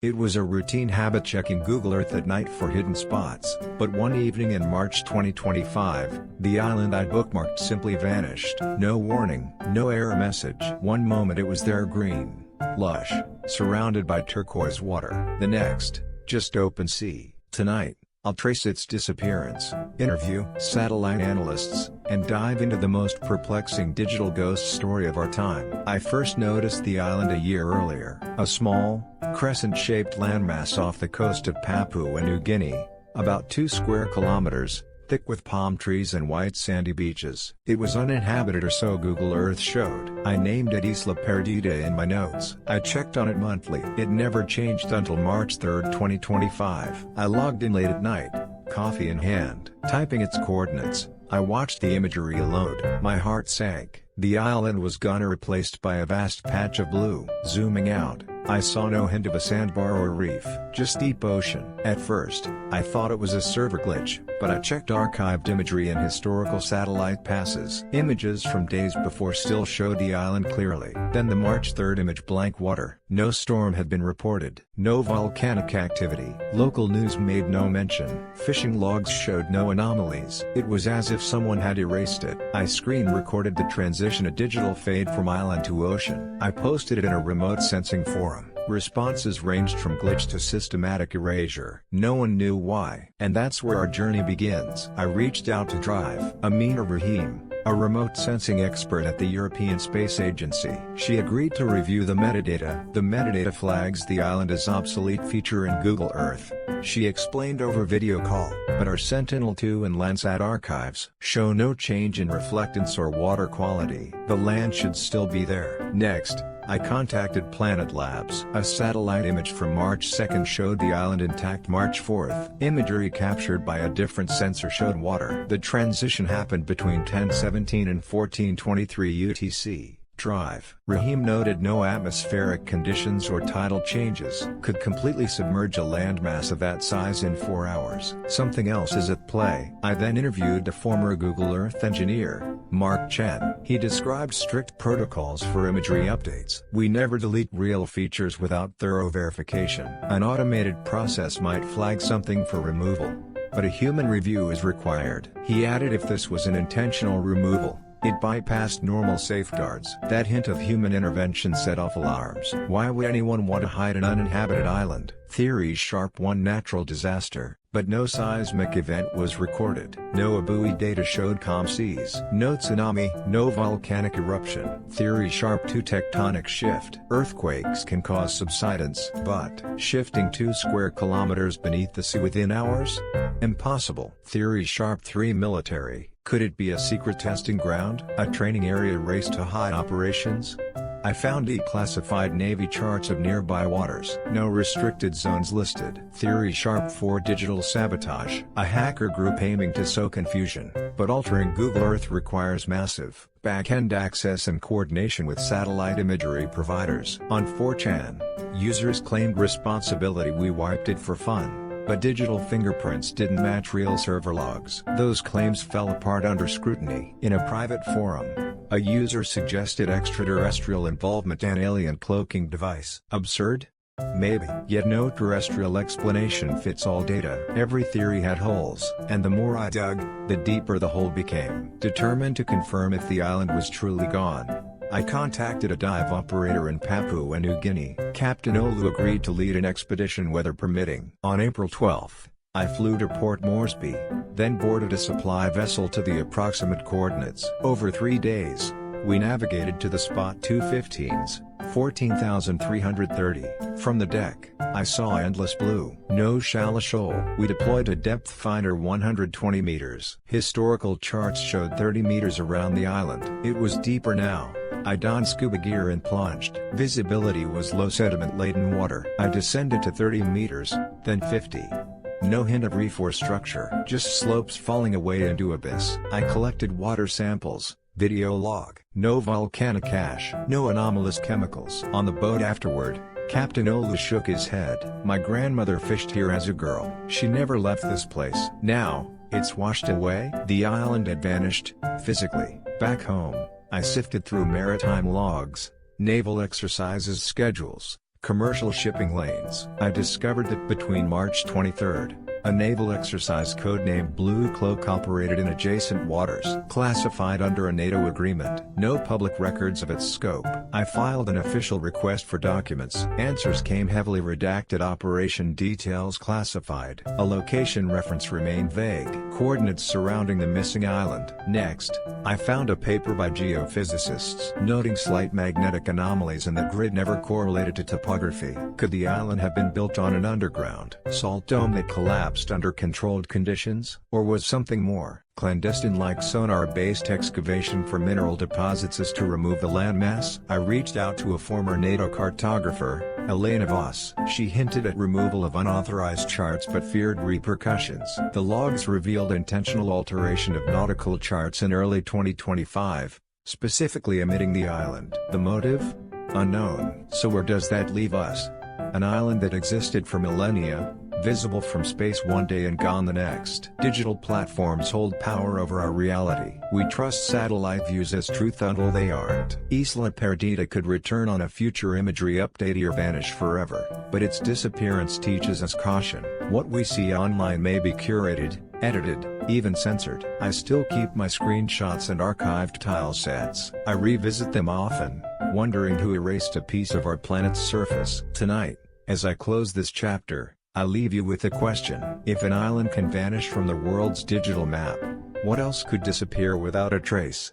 It was a routine habit checking Google Earth at night for hidden spots, but one evening in March 2025, the island I bookmarked simply vanished. No warning, no error message. One moment it was there, green, lush, surrounded by turquoise water. The next, just open sea. Tonight, I'll trace its disappearance, interview satellite analysts, and dive into the most perplexing digital ghost story of our time. I first noticed the island a year earlier. A small, crescent-shaped landmass off the coast of Papua New Guinea, about 2 square kilometers, thick with palm trees and white sandy beaches. It was uninhabited, or so Google Earth showed. I named it Isla Perdida in my notes. I checked on it monthly. It never changed until March 3, 2025. I logged in late at night, coffee in hand. Typing its coordinates, I watched the imagery load. My heart sank. The island was gone, replaced by a vast patch of blue. Zooming out, I saw no hint of a sandbar or reef, just deep ocean. At first, I thought it was a server glitch, but I checked archived imagery and historical satellite passes. Images from days before still showed the island clearly. Then the March 3rd image, blank water. No storm had been reported. No volcanic activity. Local news made no mention. Fishing logs showed no anomalies. It was as if someone had erased it. I screen recorded the transition, a digital fade from island to ocean. I posted it in a remote sensing forum. Responses ranged from glitch to systematic erasure. No one knew why. And that's where our journey begins. I reached out to Drive Amina Rahim, a remote sensing expert at the European Space Agency. She agreed to review the metadata. The metadata flags the island as obsolete feature in Google Earth, she explained over video call. But our Sentinel-2 and Landsat archives show no change in reflectance or water quality. The land should still be there. Next, I contacted Planet Labs. A satellite image from March 2nd showed the island intact. March 4th, imagery captured by a different sensor showed water. The transition happened between 10:17 and 14:23 UTC. Drive Rahim noted no atmospheric conditions or tidal changes could completely submerge a landmass of that size in 4 hours. Something else is at play. I then interviewed a former Google Earth engineer, Mark Chen. He described strict protocols for imagery updates. We never delete real features without thorough verification. An automated process might flag something for removal, but a human review is required. He added if this was an intentional removal, it bypassed normal safeguards. That hint of human intervention set off alarms. Why would anyone want to hide an uninhabited island? Theories sharp: one natural disaster, but no seismic event was recorded. No buoy data showed calm seas. No tsunami, no volcanic eruption. Theory sharp: two tectonic shift. Earthquakes can cause subsidence, but shifting 2 square kilometers beneath the sea within hours? Impossible. Theory sharp: three military. Could it be a secret testing ground? A training area race to hide operations? I found declassified Navy charts of nearby waters. No restricted zones listed. Theory sharp: 4 digital sabotage. A hacker group aiming to sow confusion. But altering Google Earth requires massive back-end access and coordination with satellite imagery providers. On 4chan, users claimed responsibility. We wiped it for fun. But digital fingerprints didn't match real server logs. Those claims fell apart under scrutiny. In a private forum, a user suggested extraterrestrial involvement and alien cloaking device. Absurd? Maybe. Yet no terrestrial explanation fits all data. Every theory had holes, and the more I dug, the deeper the hole became. Determined to confirm if the island was truly gone, I contacted a dive operator in Papua New Guinea. Captain Olu agreed to lead an expedition, weather permitting. On April 12, I flew to Port Moresby, then boarded a supply vessel to the approximate coordinates. Over 3 days, we navigated to the spot 215s, 14,330. From the deck, I saw endless blue. No shallow shoal. We deployed a depth finder 120 meters. Historical charts showed 30 meters around the island. It was deeper now. I donned scuba gear and plunged. Visibility was low, sediment-laden water. I descended to 30 meters, then 50. No hint of reef or structure. Just slopes falling away into abyss. I collected water samples. Video log. No volcanic ash. No anomalous chemicals. On the boat afterward, Captain Olu shook his head. My grandmother fished here as a girl. She never left this place. Now, it's washed away. The island had vanished, physically. Back home, I sifted through maritime logs, naval exercises schedules, Commercial shipping lanes. I discovered that between March 23rd, a naval exercise codenamed Blue Cloak operated in adjacent waters, classified under a NATO agreement. No public records of its scope. I filed an official request for documents. Answers came heavily redacted. Operation details classified. A location reference remained vague. Coordinates surrounding the missing island. Next, I found a paper by geophysicists noting slight magnetic anomalies in the grid never correlated to topography. Could the island have been built on an underground salt dome that collapsed under controlled conditions? Or was something more clandestine, like sonar-based excavation for mineral deposits as to remove the landmass? I reached out to a former NATO cartographer, Elena Voss. She hinted at removal of unauthorized charts but feared repercussions. The logs revealed intentional alteration of nautical charts in early 2025, specifically omitting the island. The motive? Unknown. So where does that leave us? An island that existed for millennia, visible from space one day and gone the next. Digital platforms hold power over our reality. We trust satellite views as truth until they aren't. Isla Perdida could return on a future imagery update or vanish forever, but its disappearance teaches us caution. What we see online may be curated, edited, even censored. I still keep my screenshots and archived tile sets. I revisit them often, wondering who erased a piece of our planet's surface. Tonight, as I close this chapter, I leave you with a question. If an island can vanish from the world's digital map, what else could disappear without a trace?